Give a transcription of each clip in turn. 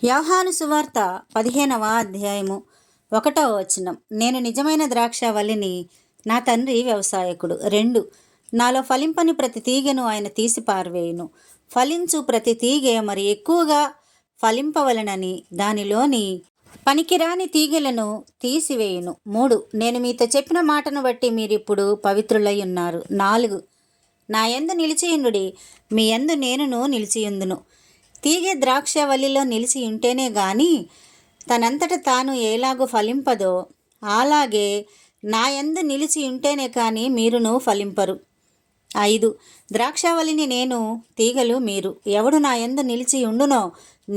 యోహాను సువార్త 15వ అధ్యాయము 1వ వచనం. నేను నిజమైన ద్రాక్షావల్లిని, నా తండ్రి వ్యవసాయకుడు. 2, నాలో ఫలింపని ప్రతి తీగెను ఆయన తీసి పారవేయును, ఫలించు ప్రతి తీగె మరి ఎక్కువగా ఫలింపవలనని దానిలోని పనికిరాని తీగెలను తీసివేయును. 3, నేను మీతో చెప్పిన మాటను బట్టి మీరిప్పుడు పవిత్రులై ఉన్నారు. 4, నా యందు నిలిచియుండుడి, మీ యందు నేనును నిలిచియుందును. తీగె ద్రాక్షవల్లిలో నిలిచి ఉంటేనే గాని తనంతట తాను ఎలాగూ ఫలింపదో, అలాగే నా యందు నిలిచి ఉంటేనే కానీ మీరును ఫలింపరు. 5, ద్రాక్షవల్లిని నేను, తీగలు మీరు. ఎవడు నా యందు నిలిచి ఉండునో,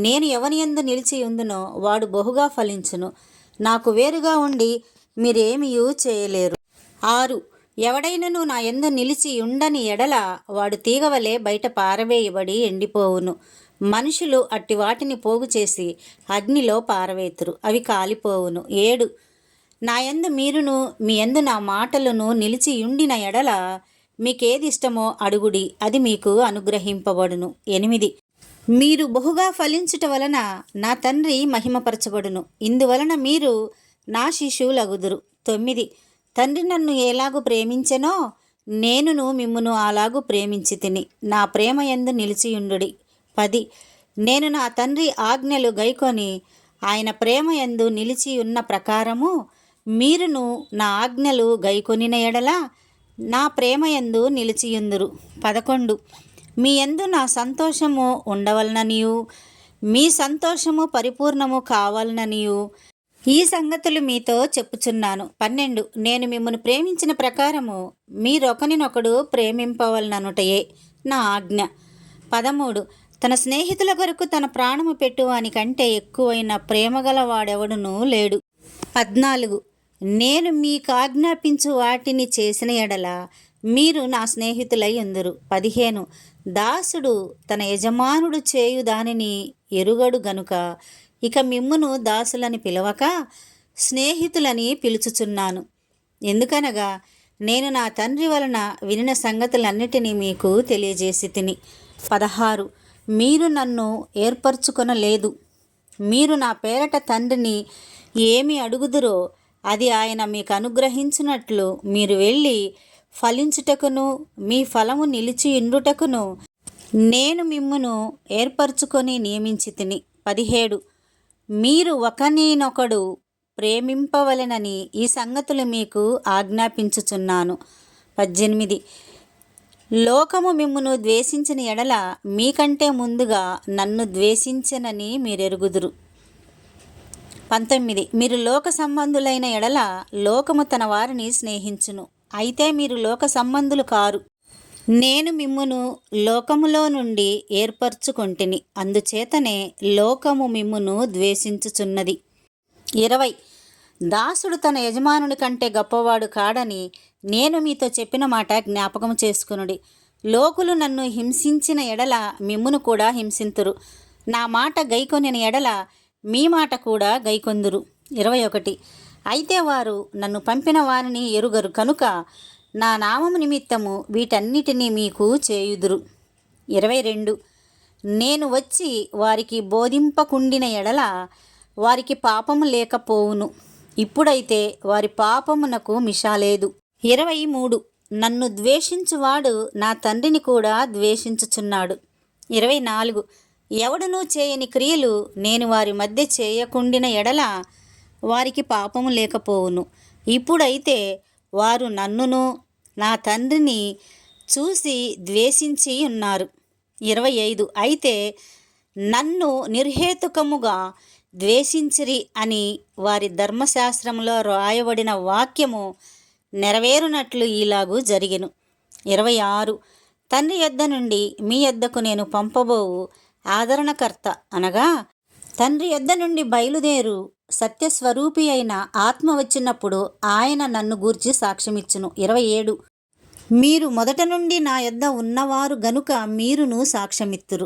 నేను ఎవని యందు నిలిచి ఉందునో వాడు బహుగా ఫలించును. నాకు వేరుగా ఉండి మీరేమియూ చేయలేరు. 6, ఎవడైనను నా యందు నిలిచి ఉండని ఎడల వాడు తీగవలే బయట పారవేయబడి ఎండిపోవును. మనుషులు అట్టి వాటిని పోగు చేసి అగ్నిలో పారవేతురు, అవి కాలిపోవును. 7, నా యందు మీరును మీ యందు నా మాటలను నిలిచి ఉండిన ఎడల మీకేది ఇష్టమో అడుగుడి, అది మీకు అనుగ్రహింపబడును. 8, మీరు బహుగా ఫలించుట వలన నా తండ్రి మహిమపరచబడును, ఇందువలన మీరు నా శిష్యులగుదురు. 9, తండ్రి నన్ను ఎలాగూ ప్రేమించెనో నేనును మిమ్మును అలాగూ ప్రేమించి తిని, నా ప్రేమ యందు నిలిచియుండుడి. 10, నేను నా తండ్రి ఆజ్ఞలు గైకొని ఆయన ప్రేమ యందు నిలిచి ఉన్న ప్రకారము మీరును నా ఆజ్ఞలు గైకొనిన ఎడల నా ప్రేమ యందు నిలిచియుందురు. 11, మీ యందు నా సంతోషము ఉండవలననియు మీ సంతోషము పరిపూర్ణము కావాలననియు ఈ సంగతులు మీతో చెప్పుచున్నాను. 12, నేను మిమ్మల్ని ప్రేమించిన ప్రకారము మీరొకనినొకడు ప్రేమింపవలననుటయే నా ఆజ్ఞ. 13, తన స్నేహితుల కొరకు తన ప్రాణము పెట్టువాని కంటే ఎక్కువైన ప్రేమగల వాడెవడునూ లేడు. 14, నేను మీకు ఆజ్ఞాపించు వాటిని చేసిన ఎడల మీరు నా స్నేహితులై ఉందురు. 15, దాసుడు తన యజమానుడు చేయు దానిని ఎరుగడు గనుక ఇక మిమ్మును దాసులని పిలవక స్నేహితులని పిలుచుచున్నాను. ఎందుకనగా నేను నా తండ్రి వలన వినిన సంగతులన్నిటినీ మీకు తెలియజేసి తిని. 16, మీరు నన్ను ఏర్పరచుకొనలేదు, మీరు నా పేరట తండ్రిని ఏమి అడుగుదురో అది ఆయన మీకు అనుగ్రహించినట్లు మీరు వెళ్ళి ఫలించుటకును మీ ఫలము నిలిచి ఉండుటకును నేను మిమ్మును ఏర్పరచుకొని నియమించి తిని. 17, మీరు ఒకనినొకడు ప్రేమింపవలెనని ఈ సంగతులు మీకు ఆజ్ఞాపించుచున్నాను. 18, లోకము మిమ్మును ద్వేషించిన ఎడల మీకంటే ముందుగా నన్ను ద్వేషించెనని మీరెరుగుదురు. 19, మీరు లోక సంబంధులైన ఎడల లోకము తన వారిని స్నేహించును, అయితే మీరు లోక సంబంధులు కారు, నేను మిమ్మును లోకములో నుండి ఏర్పరచుకొంటిని, అందుచేతనే లోకము మిమ్మును ద్వేషించుచున్నది. 20, దాసుడు తన యజమానుని కంటే గొప్పవాడు కాడని నేను మీతో చెప్పిన మాట జ్ఞాపకం చేసుకునుడి. లోకులు నన్ను హింసించిన ఎడల మిమ్మును కూడా హింసింతురు, నా మాట గైకొనిన ఎడల మీ మాట కూడా గైకొందురు. 21, అయితే వారు నన్ను పంపిన వారిని ఎరుగరు కనుక నా నామము నిమిత్తము వీటన్నిటినీ మీకు చేయుదురు. 22, నేను వచ్చి వారికి బోధింపకుండిన ఎడల వారికి పాపము లేకపోవును, ఇప్పుడైతే వారి పాపమునకు మిషాలేదు. 23, నన్ను ద్వేషించువాడు నా తండ్రిని కూడా ద్వేషించుచున్నాడు. 24, ఎవడునూ చేయని క్రియలు నేను వారి మధ్య చేయకుండిన ఎడల వారికి పాపము లేకపోవును, ఇప్పుడైతే వారు నన్నును నా తండ్రిని చూసి ద్వేషించి ఉన్నారు. 25, అయితే నన్ను నిర్హేతుకముగా ద్వేషించిరి అని వారి ధర్మశాస్త్రంలో రాయబడిన వాక్యము నెరవేరునట్లు ఈలాగు జరిగెను. 26, తండ్రి యొద్ద నుండి మీ యొద్దకు నేను పంపబోవు ఆదరణకర్త అనగా తండ్రి యొద్ద నుండి బయలుదేరు సత్యస్వరూపి అయిన ఆత్మ వచ్చినప్పుడు ఆయన నన్ను గూర్చి సాక్ష్యమిచ్చును. 27, మీరు మొదట నుండి నా యొద్ద ఉన్నవారు గనుక మీరును సాక్ష్యమిత్తురు.